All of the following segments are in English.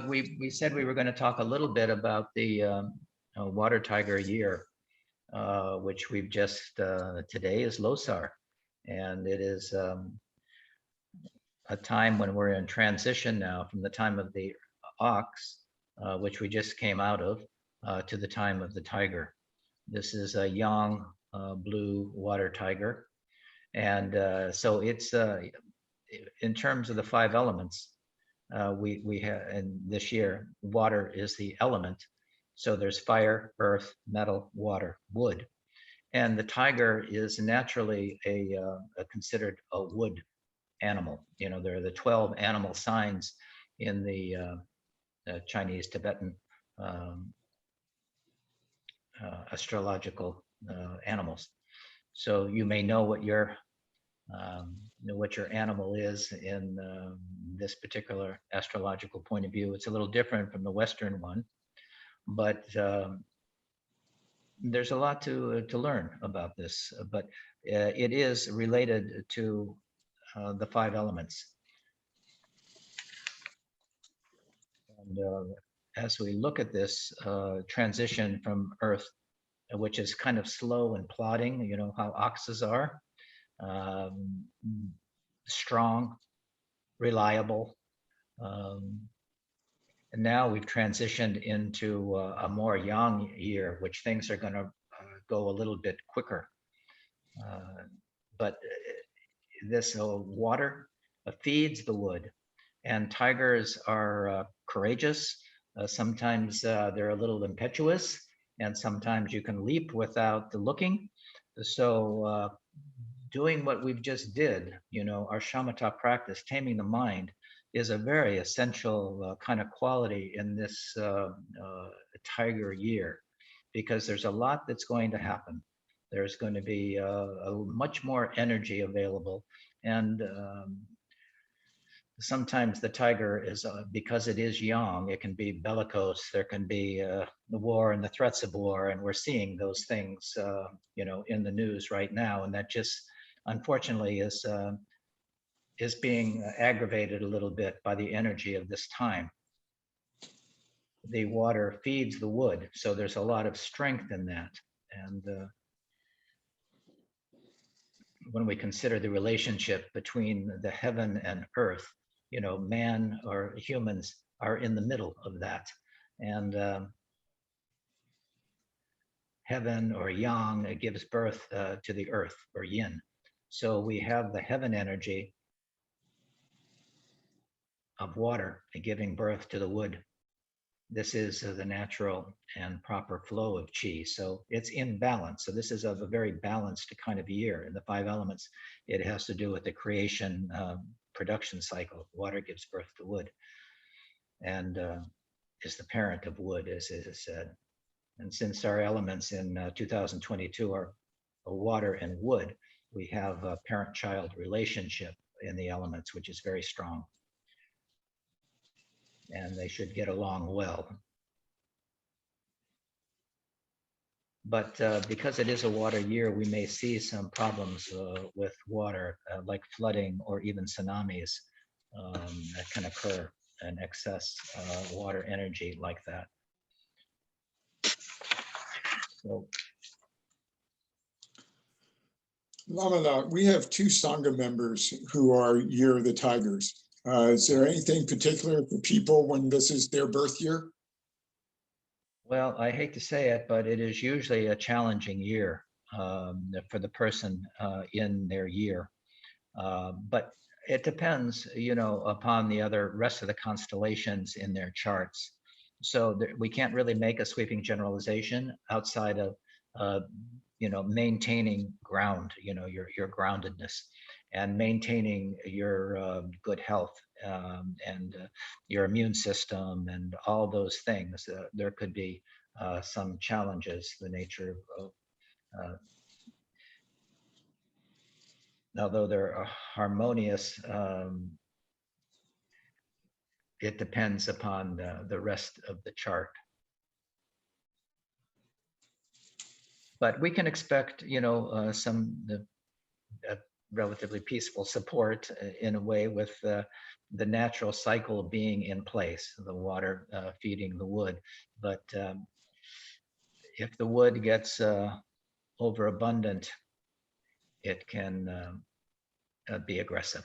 we said we were going to talk a little bit about the water tiger year, which we've just today is Losar, and it is a time when we're in transition now from the time of the ox, which we just came out of, to the time of the tiger. This is a young blue water tiger, and so it's in terms of the five elements. We have, and this year, water is the element. So there's fire, earth, metal, water, wood. And the tiger is naturally considered a wood animal. You know, there are the 12 animal signs in the Chinese Tibetan astrological animals. So you may know what your animal is in this particular astrological point of view. It's a little different from the Western one, but there's a lot to learn about this. But it is related to the five elements. And as we look at this transition from Earth, which is kind of slow and plodding, you know how oxes are, strong, reliable. And now we've transitioned into a more yang year, which things are going to go a little bit quicker. But this water feeds the wood, and tigers are courageous. Sometimes they're a little impetuous, and sometimes you can leap without looking. So doing what we've just did, you know, our shamatha practice, taming the mind, is a very essential kind of quality in this tiger year, because there's a lot that's going to happen. There's going to be a much more energy available, and sometimes the tiger is, because it is young, it can be bellicose. There can be the war and the threats of war, and we're seeing those things, you know, in the news right now, and that just unfortunately is being aggravated a little bit by the energy of this time. The water feeds the wood, so there's a lot of strength in that. And when we consider the relationship between the heaven and earth, you know, man or humans are in the middle of that. And heaven or yang gives birth to the earth, or yin. So we have the heaven energy of water giving birth to the wood. This is the natural and proper flow of qi. So it's in balance. So this is a very balanced kind of year in the five elements. It has to do with the creation production cycle. Water gives birth to wood, and is the parent of wood, as it is said. And since our elements in 2022 are water and wood, we have a parent-child relationship in the elements, which is very strong. And they should get along well. But because it is a water year, we may see some problems with water, like flooding or even tsunamis that can occur, and excess water energy like that. So, Lama, we have two Sangha members who are Year of the Tigers. Is there anything particular for people when this is their birth year? well, I hate to say it, but it is usually a challenging year for the person in their year. But it depends, you know, upon the other rest of the constellations in their charts. So we can't really make a sweeping generalization outside of, you know, maintaining ground, you know, your groundedness, and maintaining your good health, and your immune system, and all those things. There could be some challenges, the nature of although they're harmonious, it depends upon the rest of the chart. But we can expect, you know, some relatively peaceful support in a way with the natural cycle being in place, the water feeding the wood. But if the wood gets overabundant, it can be aggressive.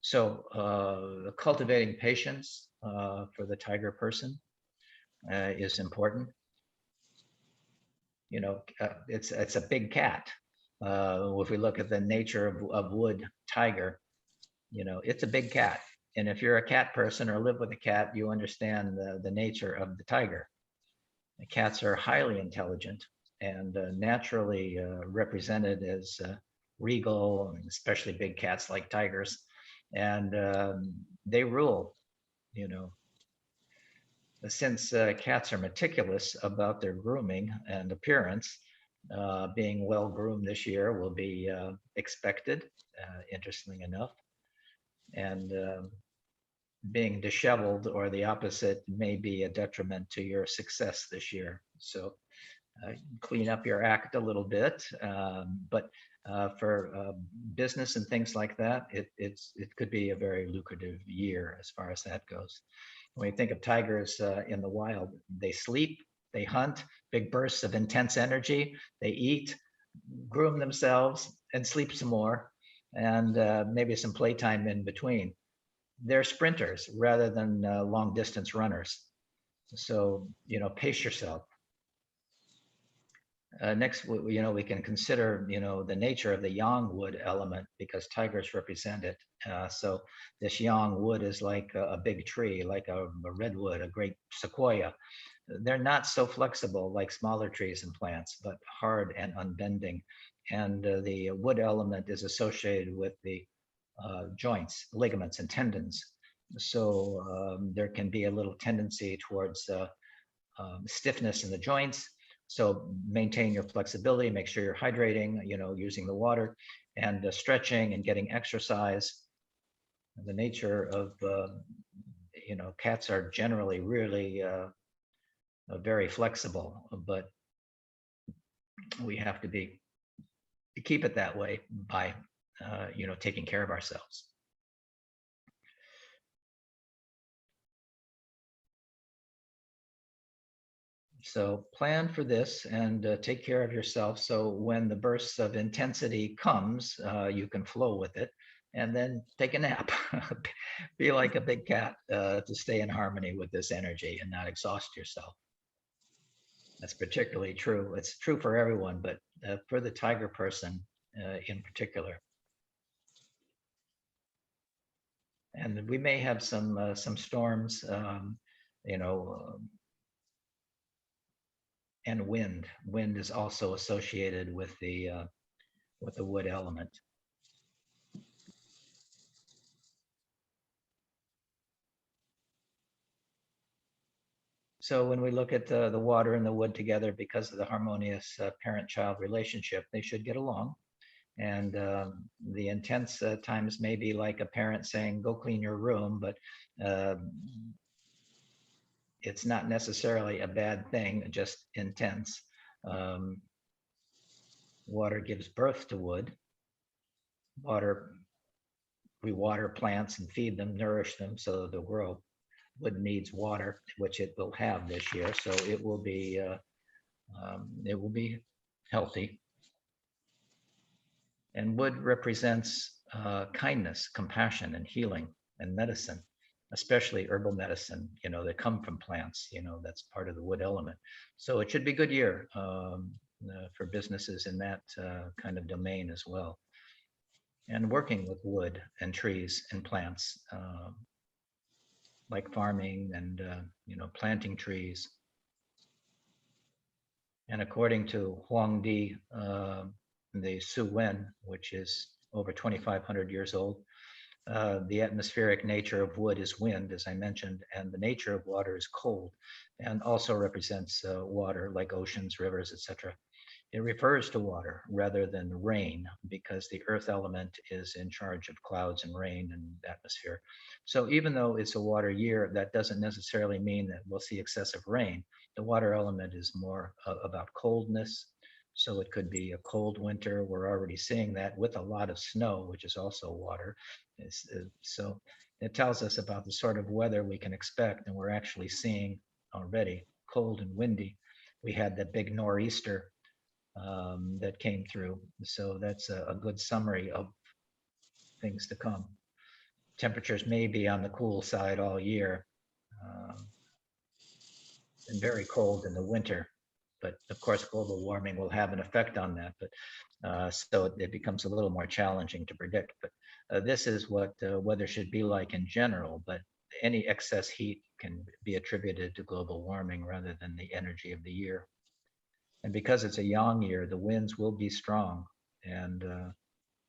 So cultivating patience for the tiger person is important. You know, it's a big cat. If we look at the nature of wood tiger, you know, it's a big cat. And if you're a cat person or live with a cat, you understand the nature of the tiger. The cats are highly intelligent and naturally represented as regal, especially big cats like tigers. And they rule, you know. Since cats are meticulous about their grooming and appearance, being well groomed this year will be expected, interestingly enough. And being disheveled or the opposite may be a detriment to your success this year. So clean up your act a little bit. But for business and things like that, it could be a very lucrative year as far as that goes. When you think of tigers in the wild, they sleep, they hunt, big bursts of intense energy, they eat, groom themselves, and sleep some more, and maybe some playtime in between. They're sprinters rather than long distance runners. So, you know, pace yourself. Next, you know, we can consider, you know, the nature of the yang wood element because tigers represent it. So this yang wood is like a big tree, like a redwood, a great sequoia. They're not so flexible like smaller trees and plants, but hard and unbending. And the wood element is associated with the joints, ligaments, and tendons. So there can be a little tendency towards stiffness in the joints. So maintain your flexibility, make sure you're hydrating, you know, using the water and stretching and getting exercise. The nature of, you know, cats are generally really very flexible, but we have to keep it that way by, you know, taking care of ourselves. So plan for this and take care of yourself. So when the bursts of intensity comes, you can flow with it and then take a nap. Be like a big cat to stay in harmony with this energy and not exhaust yourself. That's particularly true. It's true for everyone, but for the tiger person in particular. And we may have some storms, you know, and wind. Wind is also associated with the wood element. So when we look at the water and the wood together, because of the harmonious parent-child relationship, they should get along. And the intense times may be like a parent saying, go clean your room, but it's not necessarily a bad thing, just intense. Water gives birth to wood. We water plants and feed them, nourish them so they'll grow. Wood needs water, which it will have this year, so it will be healthy. And wood represents kindness, compassion, and healing, and medicine, especially herbal medicine. You know, that come from plants. You know, that's part of the wood element. So it should be a good year for businesses in that kind of domain as well. And working with wood and trees and plants. Like farming and you know, planting trees. And according to Huang Di, the Su Wen, which is over 2,500 years old, the atmospheric nature of wood is wind, as I mentioned, and the nature of water is cold, and also represents water like oceans, rivers, etc. It refers to water rather than rain because the earth element is in charge of clouds and rain and atmosphere. So even though it's a water year, that doesn't necessarily mean that we'll see excessive rain. The water element is more about coldness, So it could be a cold winter. We're already seeing that with a lot of snow, which is also water. So it tells us about the sort of weather we can expect, and we're actually seeing already cold and windy. We had that big nor'easter that came through. So that's a good summary of things to come. Temperatures may be on the cool side all year, um, and very cold in the winter. But of course, global warming will have an effect on that. But so it becomes a little more challenging to predict. But this is what weather should be like in general. But any excess heat can be attributed to global warming rather than the energy of the year. And because it's a yang year, the winds will be strong and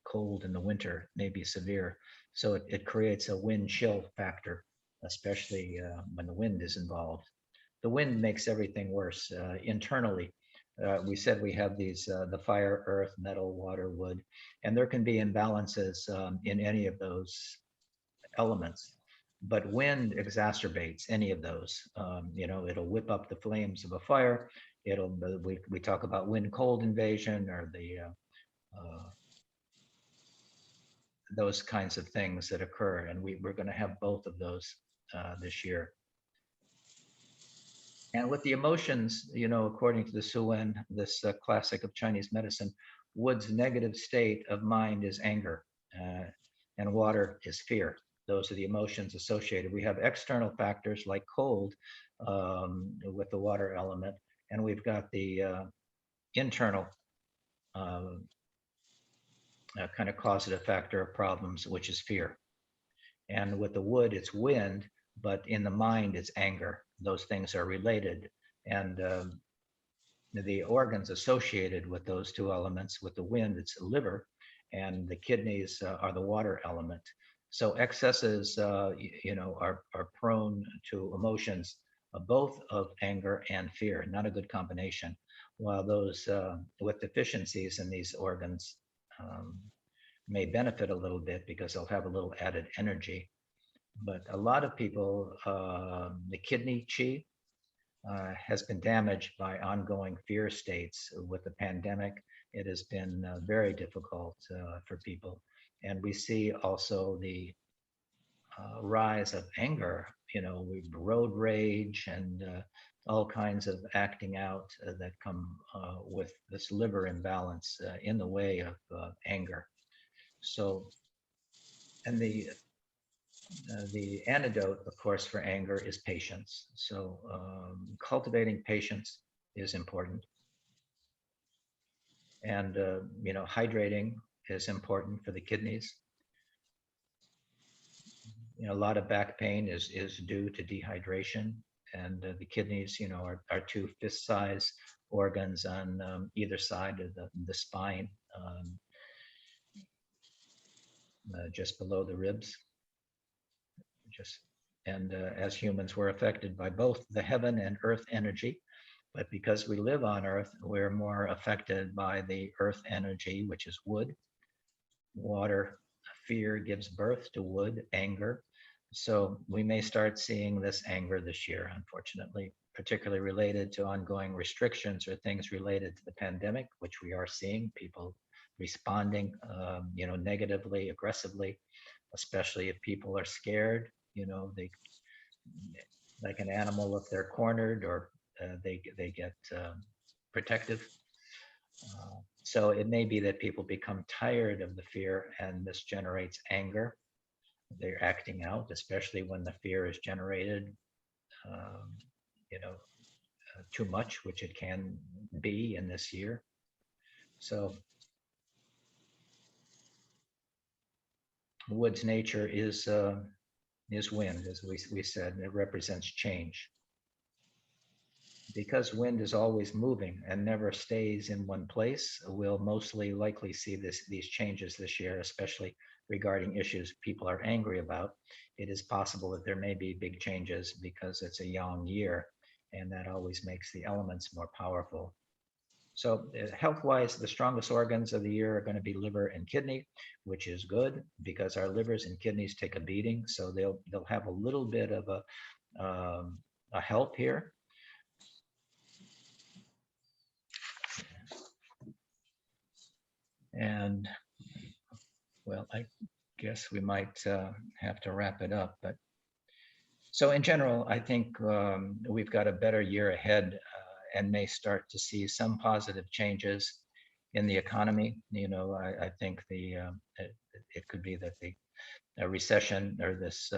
cold in the winter, may be severe. So it creates a wind chill factor, especially when the wind is involved. The wind makes everything worse internally. We said we have these the fire, earth, metal, water, wood, and there can be imbalances in any of those elements. But wind exacerbates any of those. It'll whip up the flames of a fire. We talk about wind cold invasion or the those kinds of things that occur, and we're going to have both of those this year. And with the emotions, according to the Suwen, this classic of Chinese medicine, wood's negative state of mind is anger, and water is fear. Those are the emotions associated. We have external factors like cold with the water element, and we've got the internal kind of causative factor of problems, which is fear. And with the wood, it's wind, but in the mind, it's anger. Those things are related. And the organs associated with those two elements, with the wind, it's the liver, and the kidneys are the water element. So excesses, are prone to emotions, both of anger and fear, not a good combination. While those with deficiencies in these organs may benefit a little bit because they'll have a little added energy. But a lot of people, the kidney chi has been damaged by ongoing fear states with the pandemic. It has been very difficult for people. And we see also the rise of anger, road rage and all kinds of acting out that come with this liver imbalance in the way of anger. So, and the antidote, of course, for anger is patience. So cultivating patience is important. And, hydrating is important for the kidneys. A lot of back pain is due to dehydration. And the kidneys, are two fist-size organs on either side of the spine, just below the ribs. And as humans, we're affected by both the heaven and earth energy. But because we live on earth, we're more affected by the earth energy, which is wood. Water, fear gives birth to wood, anger. So we may start seeing this anger this year, unfortunately, particularly related to ongoing restrictions or things related to the pandemic, which we are seeing people responding, negatively, aggressively, especially if people are scared. They, like an animal, if they're cornered, or they get protective. So it may be that people become tired of the fear, and this generates anger. They're acting out, especially when the fear is generated, um, too much, which it can be in this year. So wood's nature is wind, as we said, and it represents change. Because wind is always moving and never stays in one place, we'll mostly likely see these changes this year, especially regarding issues people are angry about. It is possible that there may be big changes because it's a yang year, and that always makes the elements more powerful. So health-wise, the strongest organs of the year are going to be liver and kidney, which is good because our livers and kidneys take a beating. So they'll have a little bit of a help here. And well, I guess we might have to wrap it up. But so in general, I think we've got a better year ahead and may start to see some positive changes in the economy. I think it could be that the recession or this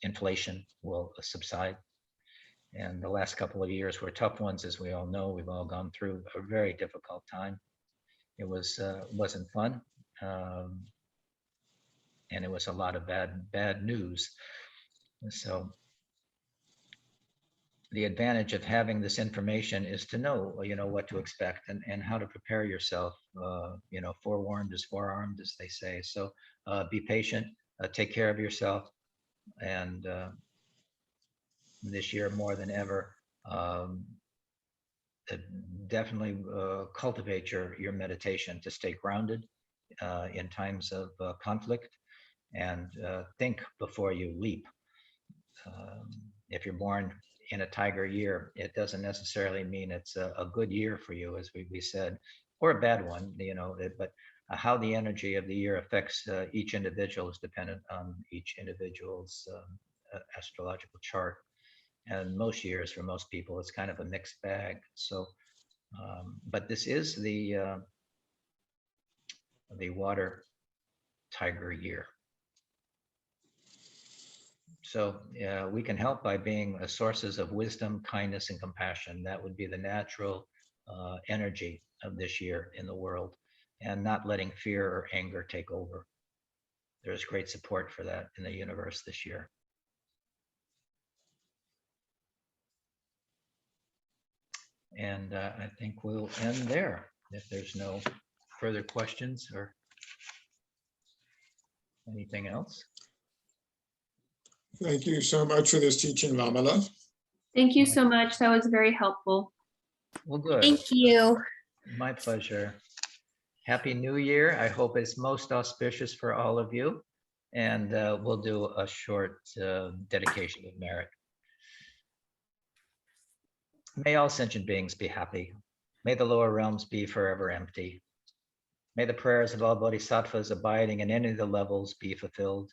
inflation will subside. And the last couple of years were tough ones, as we all know. We've all gone through a very difficult time. It wasn't fun, and it was a lot of bad news. So the advantage of having this information is to know, what to expect and how to prepare yourself. Forewarned is forearmed, as they say. So be patient, take care of yourself, and this year more than ever, definitely cultivate your meditation to stay grounded in times of conflict, and think before you leap. If you're born in a tiger year, it doesn't necessarily mean it's a good year for you, as we said, or a bad one, but how the energy of the year affects each individual is dependent on each individual's astrological chart. And most years for most people, it's kind of a mixed bag. So, but this is the water tiger year. So we can help by being sources of wisdom, kindness, and compassion. That would be the natural energy of this year in the world, and not letting fear or anger take over. There's great support for that in the universe this year. And I think we'll end there if there's no further questions or anything else. Thank you so much for this teaching, Lama Love. Thank you so much. That was very helpful. Well, good. Thank you. My pleasure. Happy New Year. I hope it's most auspicious for all of you. And we'll do a short dedication of merit. May all sentient beings be happy. May the lower realms be forever empty. May the prayers of all bodhisattvas abiding in any of the levels be fulfilled.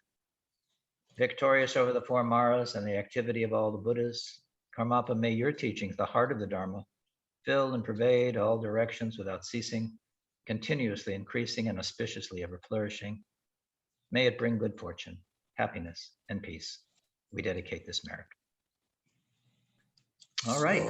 Victorious over the four maras and the activity of all the Buddhas, Karmapa, may your teachings, the heart of the Dharma, fill and pervade all directions without ceasing, continuously increasing and auspiciously ever flourishing. May it bring good fortune, happiness, and peace. We dedicate this merit. All right.